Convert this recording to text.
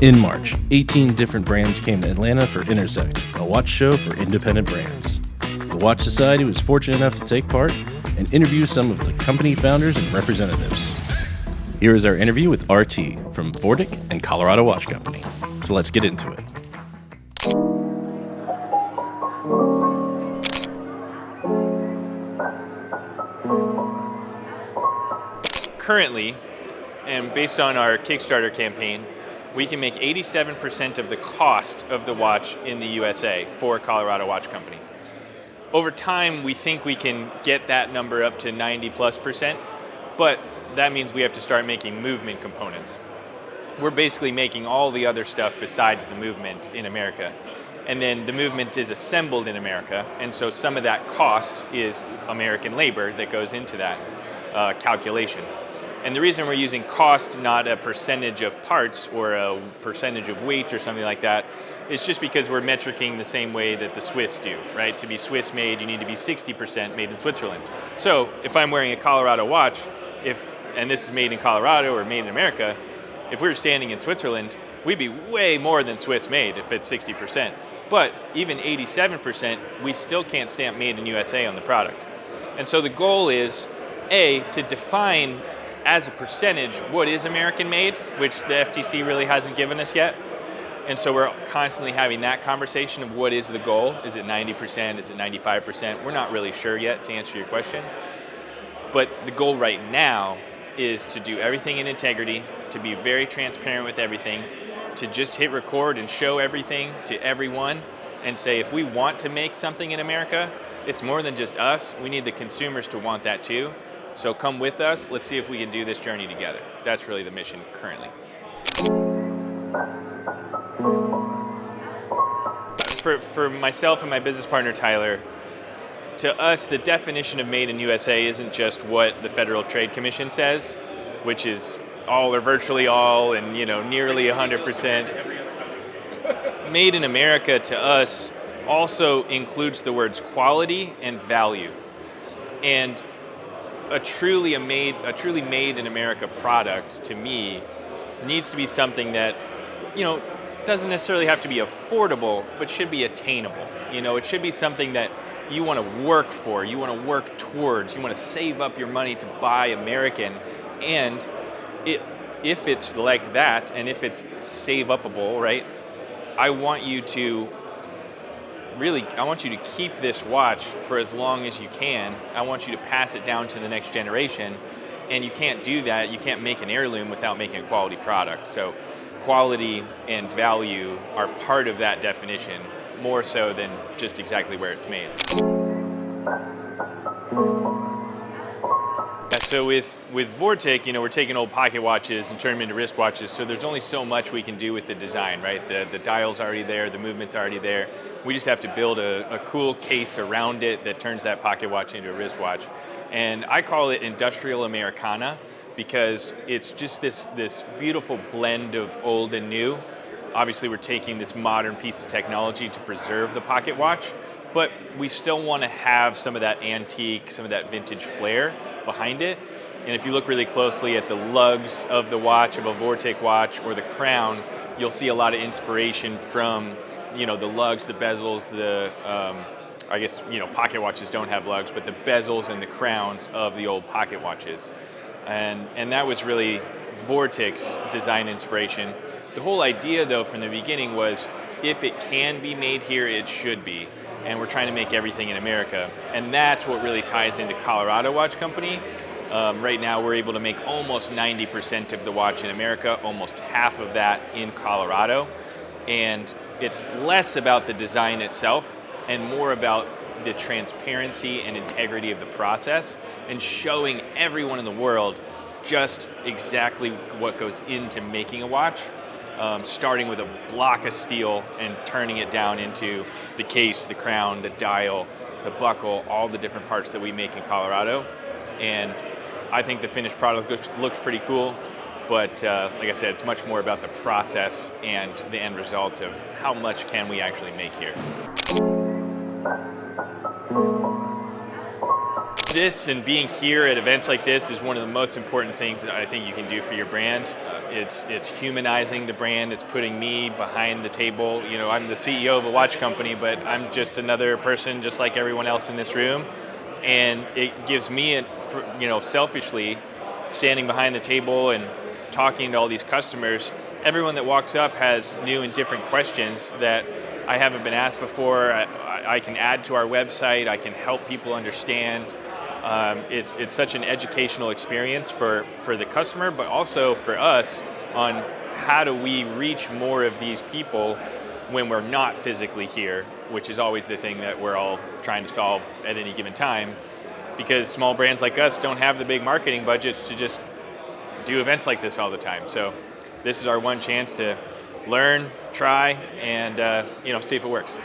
In March, 18 different brands came to Atlanta for Intersect, a watch show for independent brands. The Watch Society was fortunate enough to take part and interview some of the company founders and representatives. Here is our interview with RT from Vortic and Colorado Watch Company. So let's get into it. Currently, and based on our Kickstarter campaign, we can make 87% of the cost of the watch in the USA for Colorado Watch Company. Over time, we think we can get that number up to 90+%, but that means we have to start making movement components. We're basically making all the other stuff besides the movement in America. And then the movement is assembled in America, and so some of that cost is American labor that goes into that calculation. And the reason we're using cost, not a percentage of parts or a percentage of weight or something like that, is just because we're metricing the same way that the Swiss do, right? To be Swiss made, you need to be 60% made in Switzerland. So if I'm wearing a Colorado watch, and this is made in Colorado or made in America, if we were standing in Switzerland, we'd be way more than Swiss made if it's 60%. But even 87%, we still can't stamp made in USA on the product. And so the goal is, A, to define as a percentage what is American made, which the FTC really hasn't given us yet. And so we're constantly having that conversation of what is the goal? Is it 90%? Is it 95%? We're not really sure yet, to answer your question. But the goal right now is to do everything in integrity, to be very transparent with everything, to just hit record and show everything to everyone and say, if we want to make something in America, it's more than just us. We need the consumers to want that too. So come with us. Let's see if we can do this journey together. That's really the mission currently. For myself and my business partner, Tyler, to us, the definition of made in USA isn't just what the Federal Trade Commission says, which is all or virtually all and nearly 100%. Made in America to us also includes the words quality and value. And a truly made in America product, to me, needs to be something that, doesn't necessarily have to be affordable, but should be attainable. It should be something that you want to work for, you want to work towards, you want to save up your money to buy American. And if it's like that, and if it's save-upable, right, I want you to keep this watch for as long as you can. I want you to pass it down to the next generation. And you can't do that. You can't make an heirloom without making a quality product. So quality and value are part of that definition, more so than just exactly where it's made. So with Vortic, we're taking old pocket watches and turning them into wristwatches, so there's only so much we can do with the design, right? The dial's already there, the movement's already there. We just have to build a cool case around it that turns that pocket watch into a wristwatch. And I call it Industrial Americana because it's just this beautiful blend of old and new. Obviously, we're taking this modern piece of technology to preserve the pocket watch, but we still want to have some of that antique, some of that vintage flair behind it. And if you look really closely at the lugs of the watch, of a Vortic watch, or the crown, you'll see a lot of inspiration from, the lugs, the bezels, pocket watches don't have lugs, but the bezels and the crowns of the old pocket watches. And that was really Vortic's design inspiration. The whole idea, though, from the beginning was, if it can be made here, it should be. And we're trying to make everything in America. And that's what really ties into Colorado Watch Company. Right now, we're able to make almost 90% of the watch in America, almost half of that in Colorado. And it's less about the design itself and more about the transparency and integrity of the process and showing everyone in the world just exactly what goes into making a watch. Starting with a block of steel and turning it down into the case, the crown, the dial, the buckle, all the different parts that we make in Colorado. And I think the finished product looks pretty cool, but like I said, it's much more about the process and the end result of how much can we actually make here. This and being here at events like this is one of the most important things that I think you can do for your brand. It's humanizing the brand. It's putting me behind the table. I'm the CEO of a watch company, but I'm just another person, just like everyone else in this room. And it gives me, selfishly, standing behind the table and talking to all these customers. Everyone that walks up has new and different questions that I haven't been asked before. I can add to our website. I can help people understand. It's such an educational experience for the customer, but also for us on how do we reach more of these people when we're not physically here, which is always the thing that we're all trying to solve at any given time, because small brands like us don't have the big marketing budgets to just do events like this all the time. So this is our one chance to learn, try, and see if it works.